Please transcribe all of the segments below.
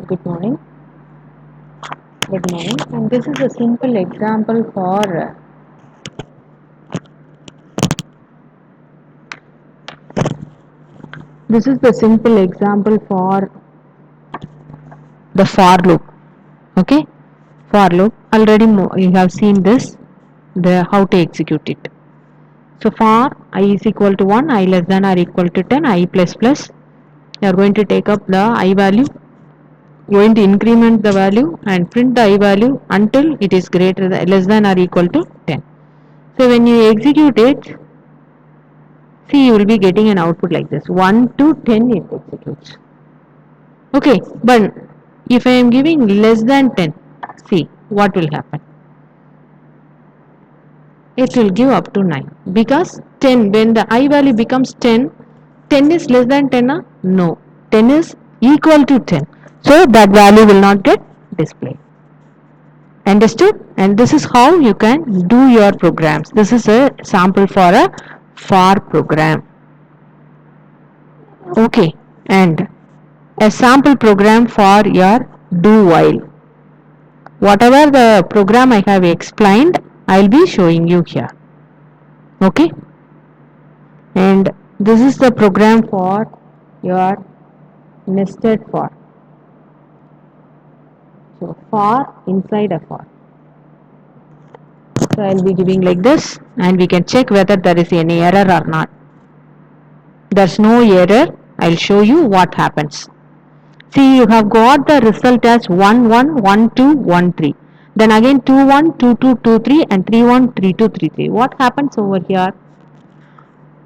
Good morning. Good morning. And this is a simple example for this is the simple example for the for loop. Okay, for loop. Already you have seen this. The how to execute it. So for I is equal to 1, I less than or equal to 10, I plus plus. You are going to take up the I value, going to increment the value and print the I value until it is greater than less than or equal to 10. So when you execute it, see, you will be getting an output like this 1 to 10 it executes. Okay, but if I am giving less than 10, see what will happen. It will give up to 9 because 10, when the I value becomes 10, 10 is less than 10? No, 10 is equal to 10. So that value will not get displayed. Understood? And this is how you can do your programs. This is a sample for a for program. Okay, and a sample program for your do while. Whatever the program I have explained, I'll be showing you here. Okay, and this is the program for your nested for. So for inside a for. So I'll be giving like this, and we can check whether there is any error or not. There's no error. I'll show you what happens. See, you have got the result as 1 1 1 2 1 3. Then again 2 1 2 2 2 3 and 3 1 3 2 3 3. What happens over here?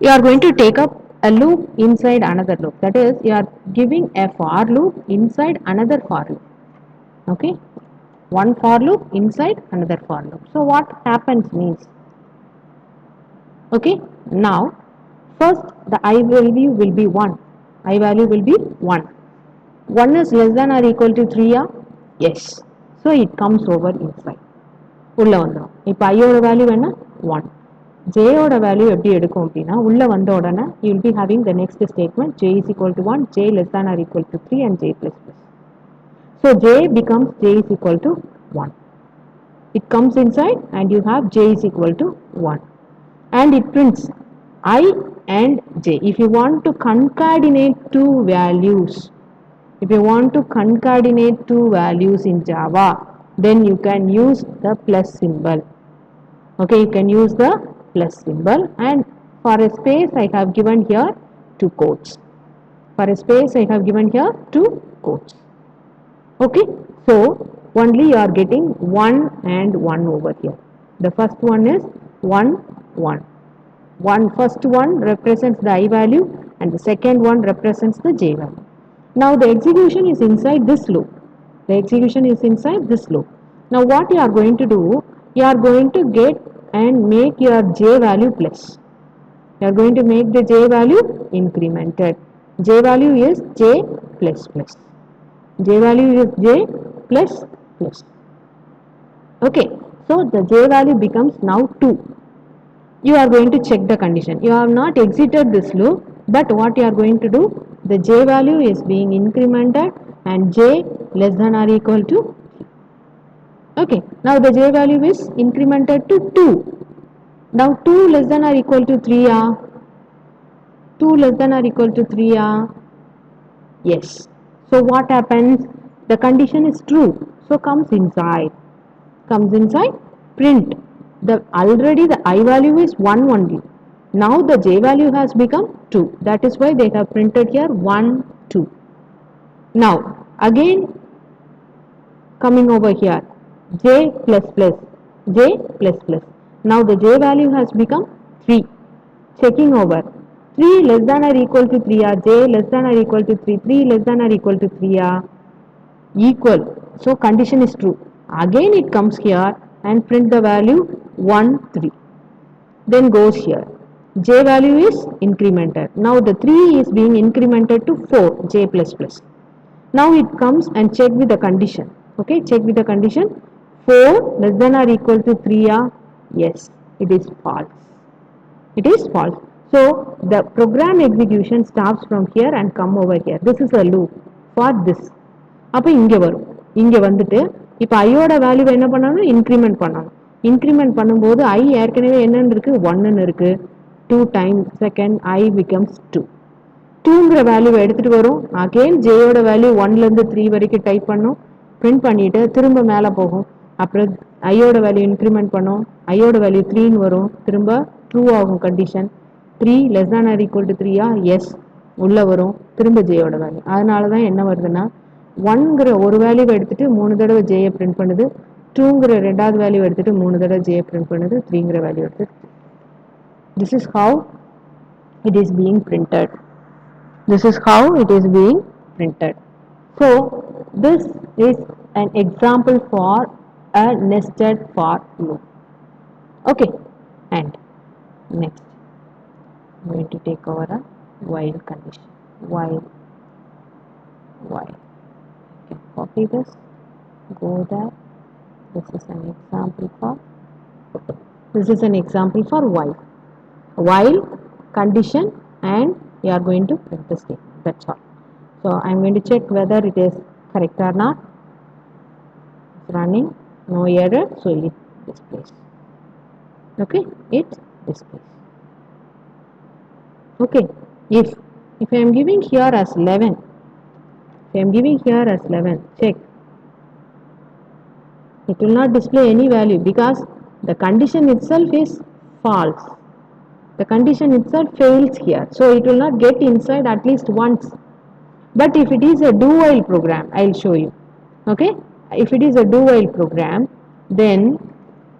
You are going to take up a loop inside another loop. That is, you are giving a for loop inside another for loop. Okay? One for loop inside another for loop. So what happens means, okay, now first the I value will be 1. I value will be 1. 1 is less than or equal to 3, yes, so it comes over inside உள்ள வந்துடும். இப்போ ஐயோட value என்ன 1, ஜேயோட value எப்படி எடுக்கும் அப்படின்னா உள்ள வந்த உடனே you will be having the next statement j is equal to 1, j less than or equal to 3 and j plus plus. So j becomes j is equal to 1. It comes inside and you have j is equal to 1 and it prints I and j. If you want to concatenate two values, if you want to concatenate two values in Java, then you can use the plus symbol. Okay, you can use the plus symbol, and for a space I have given here two quotes. For a space I have given here two quotes. Okay, so only you are getting 1 and 1 over here. The first one is 1 1. First one represents the I value and the second one represents the j value. Now the execution is inside this loop. The execution is inside this loop. Now what you are going to do, you are going to get and make your j value plus. You are going to make the j value incremented. J value is j plus plus. J value is j plus plus. Okay, so the j value becomes now 2. You are going to check the condition. You have not exited this loop, but what you are going to do, the j value is being incremented and j less than or equal to 3. Okay, now the j value is incremented to 2. Now 2 less than or equal to 3, 2 less than or equal to 3, yes. So what happens? The condition is true, so comes inside. Comes inside, print. Already the I value is 1 only. Now the j value has become 2. That is why they have printed here 1 2. Now again coming over here, j plus plus, j plus plus. Now the j value has become 3. Checking over, 3 less than or equal to 3, j less than or equal to 3, 3 less than or equal to 3, equal. So condition is true. Again it comes here and print the value 1 3. Then goes here. J value is incremented. Now the 3 is being incremented to 4, j plus plus. Now it comes and check with the condition. Okay, check with the condition. 4 less than or equal to 3, yes, it is false. It is false. So the program execution starts from here and come over here. This is a loop for this. அப்போ இங்கே வரும். இங்கே வந்துட்டு இப்போ ஐயோட வேல்யூவை என்ன பண்ணணும், இன்க்ரிமெண்ட் பண்ணணும். இன்க்ரிமெண்ட் பண்ணும்போது ஐ ஏற்கனவே என்னன்னு இருக்கு, 1ன்னு இருக்கு. 2 டைம்ஸ் செகண்ட் ஐ பிகம்ஸ் 2. 2ங்கிற வேல்யூவை எடுத்துகிட்டு வரும். அகெயின் ஜேயோட வேல்யூ 1லேருந்து 3 வரைக்கும் டைப் பண்ணும், பிரிண்ட் பண்ணிவிட்டு திரும்ப மேலே போகும். அப்புறம் ஐயோட வேல்யூ இன்க்ரிமெண்ட் பண்ணும், ஐயோட வேல்யூ 3ன்னு வரும், திரும்ப ட்ரூ ஆகும் condition. 3 less than or equal to 3யா, எஸ், உள்ளே வரும், திரும்ப ஜேயோட வேல்யூ. அதனால தான் என்ன வருதுன்னா 1ங்கிற ஒரு வேல்யூவை எடுத்துகிட்டு 3 தடவை ஜேயை பிரிண்ட் பண்ணுது, 2ங்கிற ரெண்டாவது வேல்யூ எடுத்துகிட்டு 3 தடவை ஜேயை பிரிண்ட் பண்ணுது, 3ங்கிற வேல்யூ எடுத்துட்டு. This is how it is being printed. This is how it is being printed. So this is an example for a nested for loop. Okay, and next I'm going to take over a while condition. While you can copy this, go there. This is an example for while condition, and you are going to print the statement. That's all. So I am going to check whether it is correct or not. It's running, no error, so it displays. Okay, it displays. Okay, if I am giving here as 11, check. It will not display any value because the condition itself is false. The condition itself fails here, so it will not get inside at least once. But if it is a do while program, I will show you. Okay, if it is a do while program, then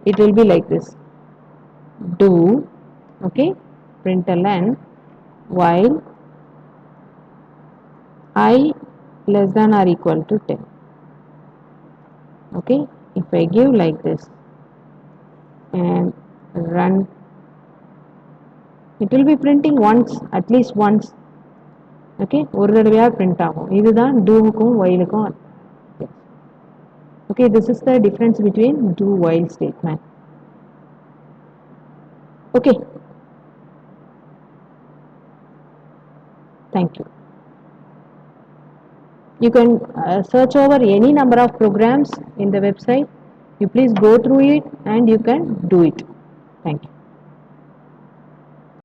it will be like this: do, okay, println while I less than or equal to 10. Okay, if I give like this and run, it will be printing once, at least once. Okay, ஒரு தடவையா print ஆகும். இதுதான் doவுக்கும் whileக்கும். Okay, this is the difference between do while statement. Okay, thank you. You can search over any number of programs in the website. You please go through it and you can do it. Thank you.